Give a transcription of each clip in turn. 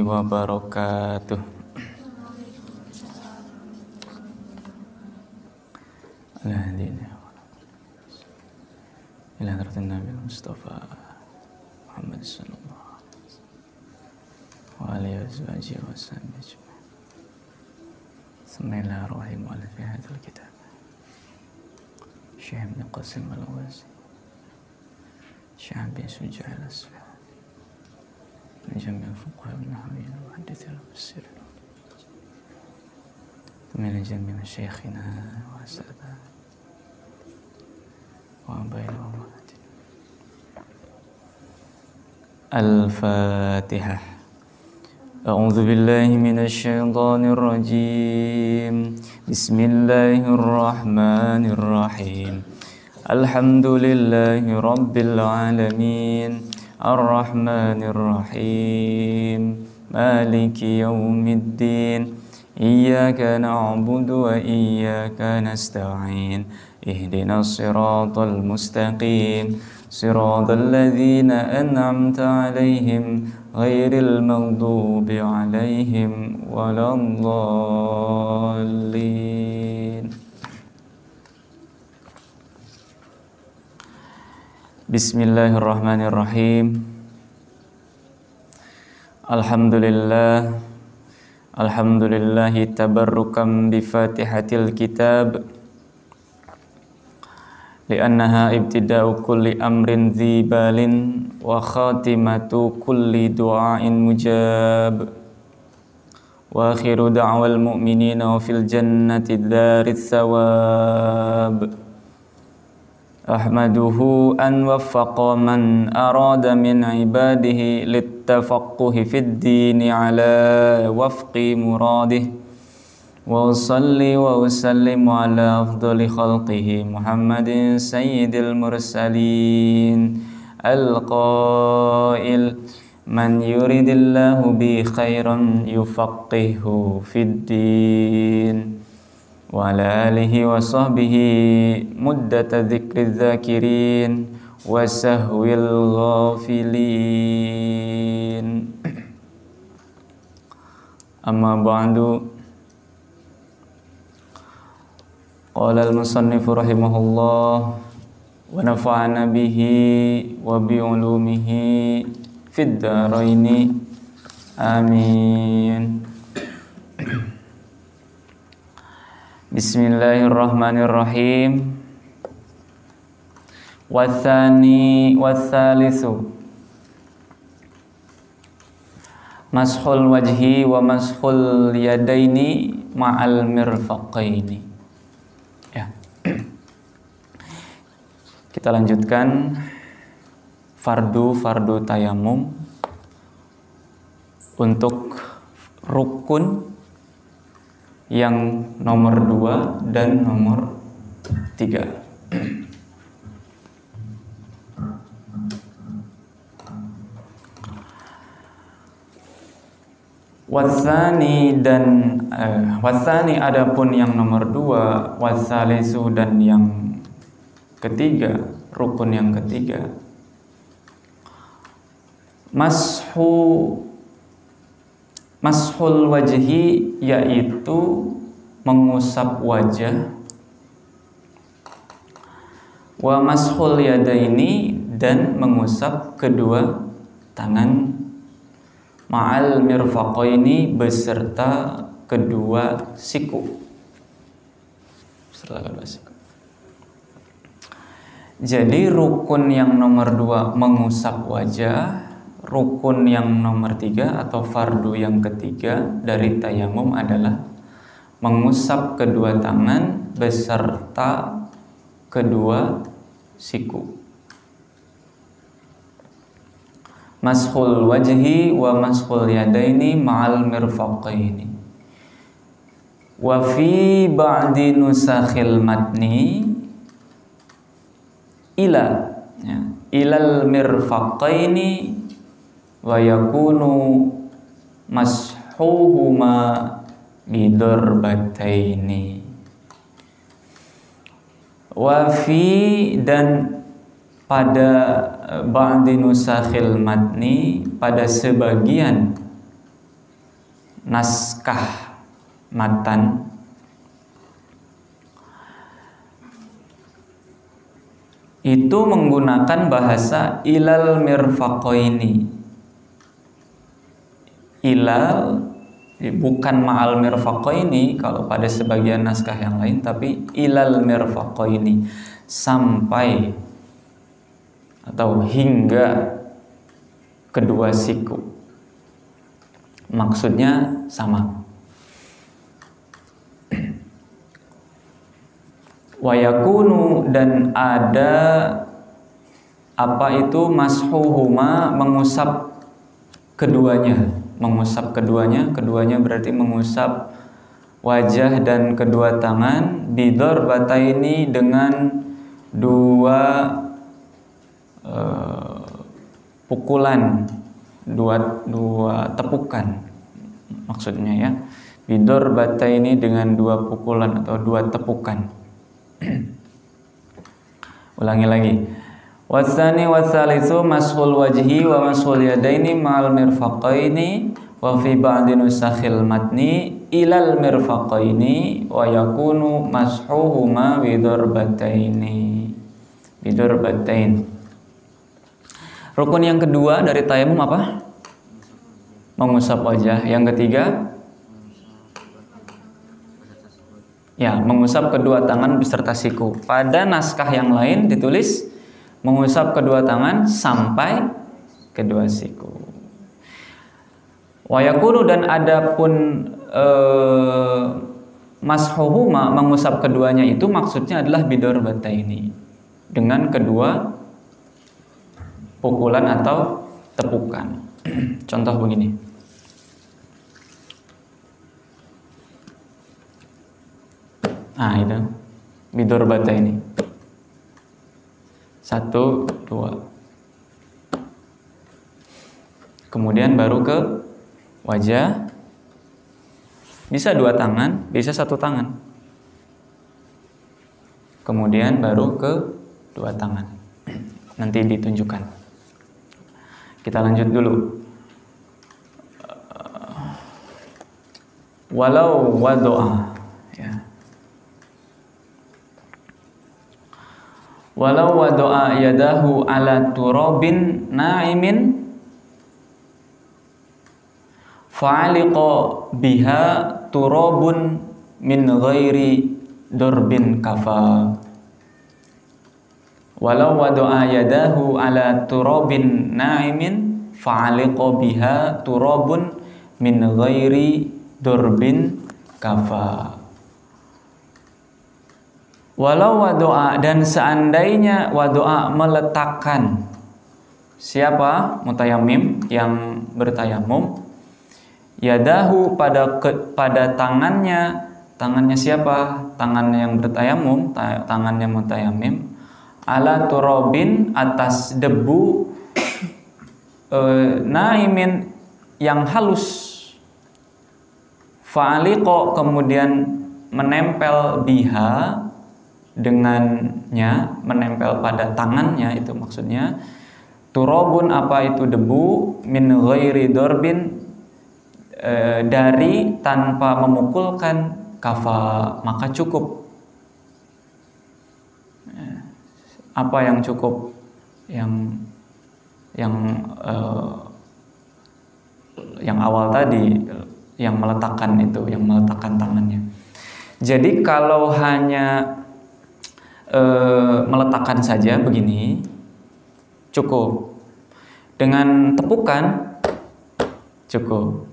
wabarakatuh. Ila hadratin Nabi Mustafa Muhammad sallallahu alaihi wa sallam. Bismillahirrahmanirrahim. Wa fi hadzal kitab Syekh bin Qasim al-Ghazi, Syekh bin Suja' al-Asfah, من جميع الفقهاء والنحويين والمحدثين والمفسرين، من جميع مشايخنا وأساتذتنا وآبائنا وأمهاتنا. الفاتحة. أعوذ بالله من الشيطان الرجيم. بسم الله الرحمن الرحيم. الحمد لله رب العالمين الرحمن الرحيم مالك يوم الدين إياك نعبد وإياك نستعين اهدنا الصراط المستقيم صراط الذين أنعمت عليهم غير المغضوب عليهم ولا الضالين. Bismillahirrahmanirrahim. Alhamdulillahi tabarrukam bi fatihatil kitab li'annaha ibtida'u kulli amrin dzibalin wa khatimatu kulli du'ain mujab wa akhiru da'wal mu'minina wa fil jannati daris thawab. Ahmaduhu an waffaqa man arada min ibadihi littafaqquhi fid dini ala wafqi muradih wa usalli wa usallim ala afdali khalqihi Muhammadin sayyidil mursalin al-qail man yuridillahu bi khairan yufaqihu fid din wa ala alihi wa sahbihi muddata dzikri dzakirin wa sahwil ghafilin. Amma ba'du. Qala al-musannif rahimahullah wa nafa'ana bihi wa bi ulumihi fid dharaini amin. Bismillahirrahmanirrahim. Wathalithu mashul wajhi wa mashul yadaini ma'al mirfaqaini. Ya. Kita lanjutkan fardu tayamum untuk rukun yang nomor 2 dan nomor 3. Wasani adapun yang nomor 2, wasalisu dan yang ketiga, rukun yang ketiga. Mashul wajhi yaitu mengusap wajah, wa mashul yadaini dan mengusap kedua tangan, ma'al mirfaqaini beserta kedua siku. Jadi rukun yang nomor 2 mengusap wajah, rukun yang nomor 3 atau fardu yang ketiga dari tayamum adalah mengusap kedua tangan beserta kedua siku. Mashul wajhi wa mashul yadaini ma'al mirfaqaini. Wa fi ba'di nusakhil matni ilal mirfaqaini wa yakunu mashuhuma bidarbataini. Wa fi dan pada ba'di nusakhil matni pada sebagian naskah matan itu menggunakan bahasa ilal mirfaqaini. Ilal bukan ma'al mirfaqaini kalau pada sebagian naskah yang lain, tapi ilal mirfaqaini, sampai atau hingga kedua siku. Maksudnya sama. Wa yakunu, dan ada apa itu mashuhuma, mengusap keduanya. Mengusap keduanya, keduanya berarti mengusap wajah dan kedua tangan, bidarbataini, dengan dua pukulan, dua tepukan maksudnya ya. Bidarbataini, dengan dua pukulan atau dua tepukan. Ulangi lagi. Wasani wasalisu mashul wajhi wa mashul yadaini ma'al mirfaqaini wa fi ba'di nusakhil matni ilal mirfaqaini wa yakunu mashuhuma bidarbataini. Bidarbatain. Rukun yang kedua dari tayamum apa? Mengusap wajah. Yang ketiga, ya, mengusap kedua tangan beserta siku. Pada naskah yang lain ditulis mengusap kedua tangan sampai kedua siku. Wa yakunu, dan adapun mashuhuma, mengusap keduanya itu maksudnya adalah bidarbataini, dengan kedua pukulan atau tepukan. Contoh begini. Nah, itu bidarbataini. 1, 2. Kemudian baru ke wajah. Bisa 2 tangan, bisa 1 tangan. Kemudian baru ke 2 tangan. Nanti ditunjukkan. Kita lanjut dulu. Walau wadoa, ya. Walau wadoa yadahu ala turabin na'imin fa'aliqa biha turabun min ghairi durbin kafa. Walau wadoa yadahu ala turabin na'imin fa'aliqa biha turabun min ghairi durbin kafa. Walau wadoa, dan seandainya wadoa meletakkan, siapa? Mutayamim, yang bertayamum, yadahu, pada tangannya siapa? Tangannya yang bertayamum, tangannya mutayamim, ala turabin, atas debu, naimin, yang halus, fa'aliqo, kemudian menempel biha, dengannya, menempel pada tangannya, itu maksudnya turabun, apa itu debu, min ghairi dorbin, dari tanpa memukulkan, kafa, maka cukup. Apa yang cukup? Yang awal tadi, yang meletakkan itu, yang meletakkan tangannya. Jadi kalau hanya meletakkan saja begini cukup, dengan tepukan cukup.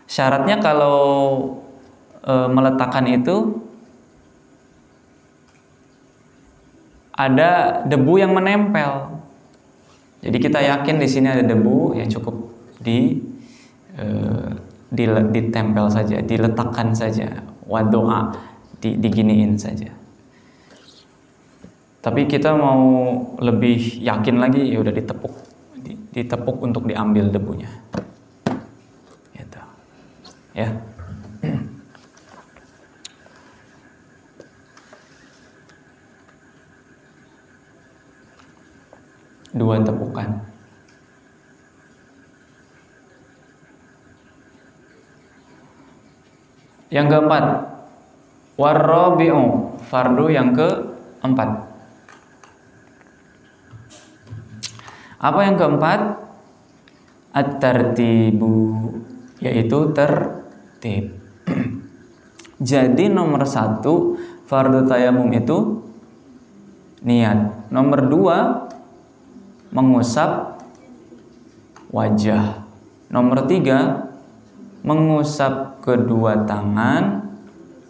Syaratnya kalau meletakkan itu ada debu yang menempel. Jadi kita yakin di sini ada debu, ya cukup ditempel saja, diletakkan saja, wadoa, diginiin saja. Tapi kita mau lebih yakin lagi, ya udah ditepuk untuk diambil debunya. Gitu. Ya. Dua tepukan. Yang keempat, warrabi'u, fardu yang keempat. Apa yang keempat? At-tartibu, yaitu tertib. Jadi nomor 1 fardu tayamum itu niat. Nomor 2 mengusap wajah. Nomor 3 mengusap kedua tangan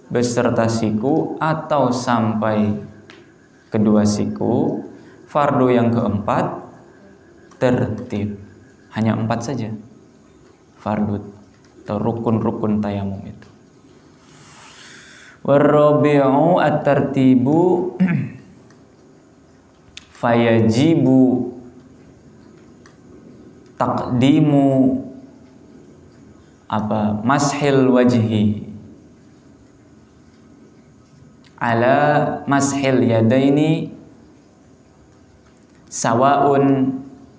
beserta siku atau sampai kedua siku. Fardu yang keempat tertib. Hanya 4 saja fardu atau rukun-rukun tayamum itu. Warrabi'u at-tartibu fayajibu taqdimu mashil wajhi ala mashil yadaini sawaun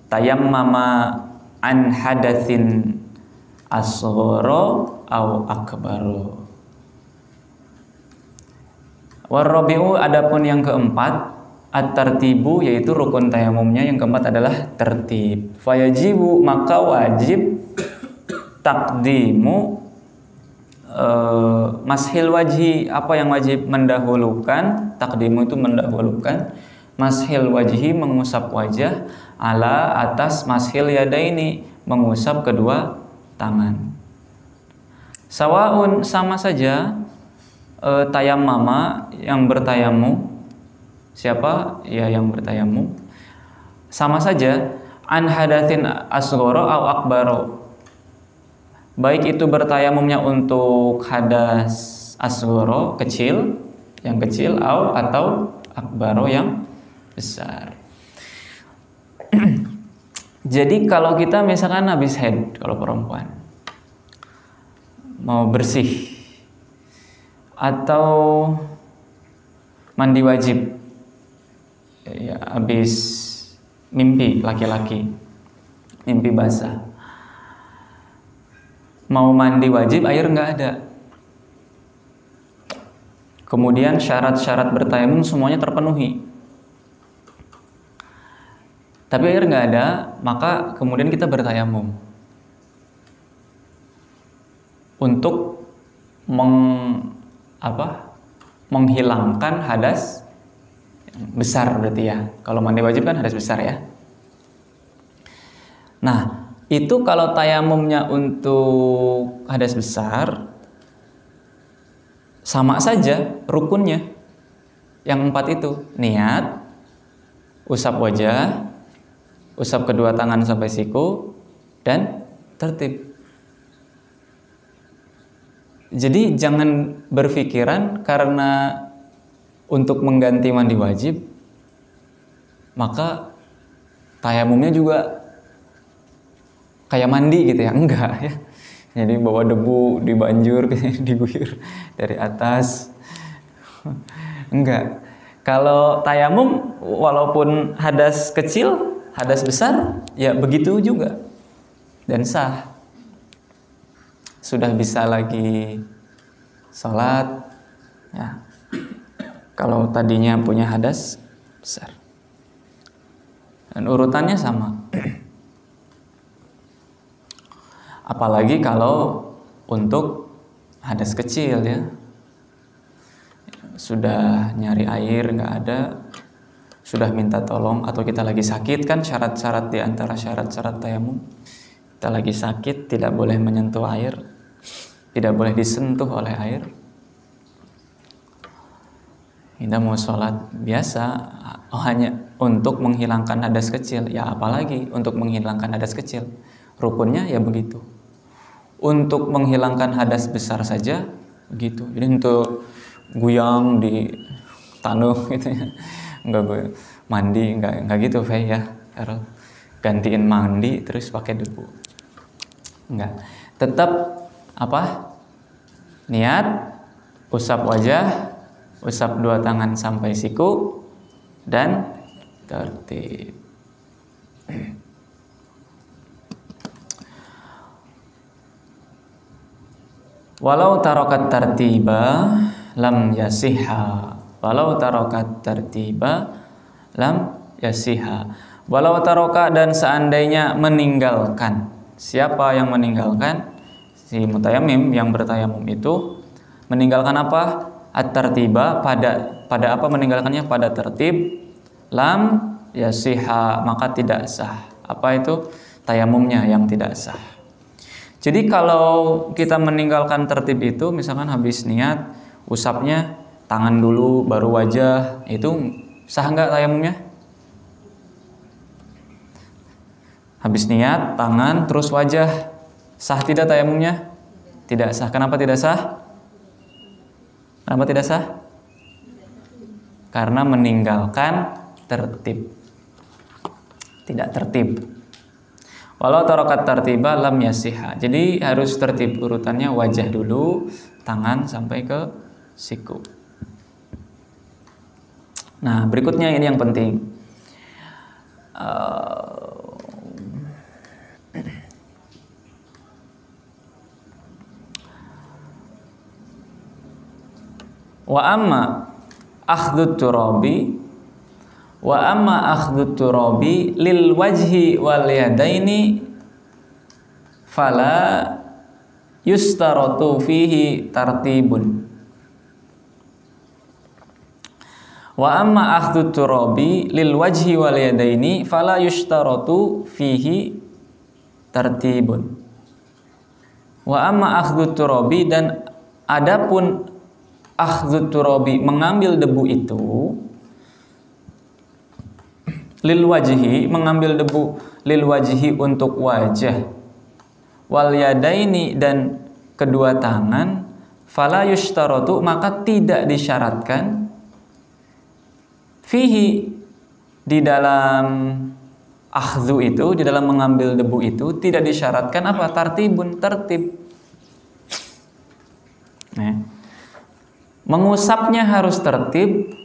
tayammama an hadatsin asghara au akbaro. Warrabi'u, adapun yang keempat, at-tartibu, yaitu rukun tayamumnya yang keempat adalah tertib. Fayajibu, maka wajib takdimu mashil wajhi. Apa yang wajib? Mendahulukan. Takdimu itu mendahulukan. Mashil wajhi, mengusap wajah, ala atas mashil yadaini, mengusap kedua tangan. Sawaun, sama saja. Tayammama, yang bertayamum. Siapa? Ya, yang bertayamum. Sama saja. An hadatsin asghara au akbaro. Baik itu bertayamumnya untuk hadas asghara, kecil, yang kecil, atau akbaro, yang besar. Jadi kalau kita misalkan habis haid, kalau perempuan mau bersih atau mandi wajib, ya, habis mimpi, laki-laki mimpi basah, mau mandi wajib, air nggak ada, kemudian syarat-syarat bertayamum semuanya terpenuhi, tapi air nggak ada, maka kemudian kita bertayamum untuk menghilangkan hadas besar, berarti ya. Kalau mandi wajib kan hadas besar ya. Nah, itu kalau tayamumnya untuk hadas besar, sama saja rukunnya yang 4 itu. Niat, usap wajah, usap kedua tangan sampai siku, dan tertib. Jadi jangan berpikiran karena untuk mengganti mandi wajib maka tayamumnya juga kayak mandi gitu ya. Enggak ya. Jadi bawa debu, dibanjur, diguyur dari atas. Enggak. Kalau tayamum walaupun hadas kecil, hadas besar, ya begitu juga dan sah. Sudah bisa lagi sholat ya. Kalau tadinya punya hadas besar. Dan urutannya sama. Apalagi kalau untuk hadas kecil ya. Sudah nyari air nggak ada, sudah minta tolong, atau kita lagi sakit, kan syarat-syarat di antara syarat-syarat tayamum. Kita lagi sakit, tidak boleh menyentuh air, tidak boleh disentuh oleh air. Kita mau sholat biasa, hanya untuk menghilangkan hadas kecil, ya apalagi untuk menghilangkan hadas kecil, rukunnya ya begitu. Untuk menghilangkan hadas besar saja begitu. Jadi untuk guyang di tanah gitu ya, enggak gue mandi, enggak gitu Fei ya, Karol gantiin mandi terus pakai debu, enggak. Tetap niat, usap wajah, usap dua tangan sampai siku, dan tertib. Walau tarokat tartiba lam yasiha. Walau tarokat tartiba lam yasiha. Walau taroka, dan seandainya meninggalkan. Siapa yang meninggalkan? Si mutayammim yang bertayamum itu meninggalkan apa? At-tartiba, pada apa meninggalkannya? Pada tertib. Lam yasiha, maka tidak sah. Apa itu? Tayamumnya yang tidak sah. Jadi kalau kita meninggalkan tertib itu, misalkan habis niat, usapnya tangan dulu baru wajah, itu sah nggak tayamumnya? Habis niat tangan terus wajah, sah tidak tayamumnya? Tidak sah. Kenapa tidak sah? Kenapa tidak sah? Karena meninggalkan tertib. Tidak tertib. Walau tarokat tartiba lam yasiha. Jadi harus tertib urutannya, wajah dulu, tangan sampai ke siku. Nah, berikutnya ini yang penting. Wa amma akhdut turabi lil wajhi wal yadaini fala yustaratu fihi tartibun. Wa amma akhdut turabi lil wajhi wal yadaini fala yustaratu fihi tartibun. Wa amma akhdut turabi, dan adapun akhdut turabi mengambil debu itu, lil wajhi mengambil debu, lil wajhi untuk wajah, wal yadaini dan kedua tangan, fala yushtaratu maka tidak disyaratkan, fihi di dalam akhdhu itu, di dalam mengambil debu itu tidak disyaratkan apa? Tartibun, tertib. Nah, mengusapnya harus tertib,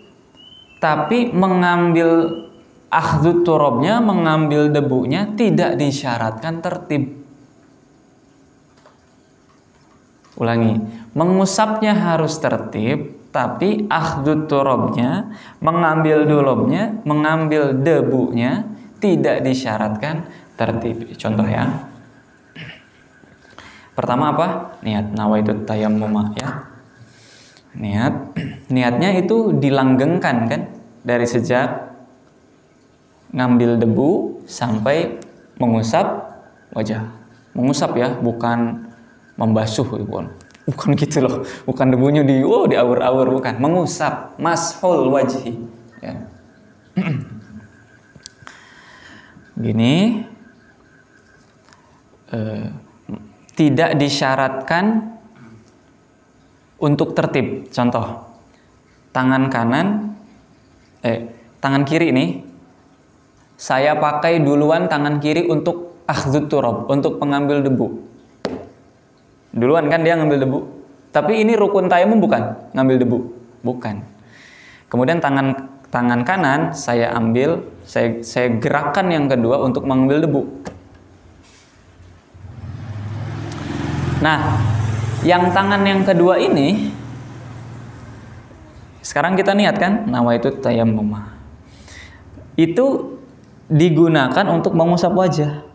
tapi mengambil akhdut turabnya, mengambil debunya tidak disyaratkan tertib. Ulangi, mengusapnya harus tertib, tapi akhdut turabnya, mengambil dulubnya, mengambil debunya tidak disyaratkan tertib. Contoh ya. Pertama apa? Niat nawaitu tayammum ya. Niatnya itu dilanggengkan kan, dari sejak ngambil debu sampai mengusap wajah. Mengusap ya, bukan membasuh, bukan gitu loh. Bukan debunya diawur-awur, bukan. Mengusap, mashul wajhi ya. Gini, tidak disyaratkan untuk tertib. Contoh, tangan kiri nih, saya pakai duluan tangan kiri untuk akhdut turab, untuk pengambil debu. Duluan kan dia ngambil debu. Tapi ini rukun tayamum bukan? Ngambil debu? Bukan. Kemudian tangan kanan saya ambil, saya gerakkan yang kedua untuk mengambil debu. Nah, yang tangan yang kedua ini, sekarang kita niat kan, nawaitu tayammum. Itu digunakan untuk mengusap wajah.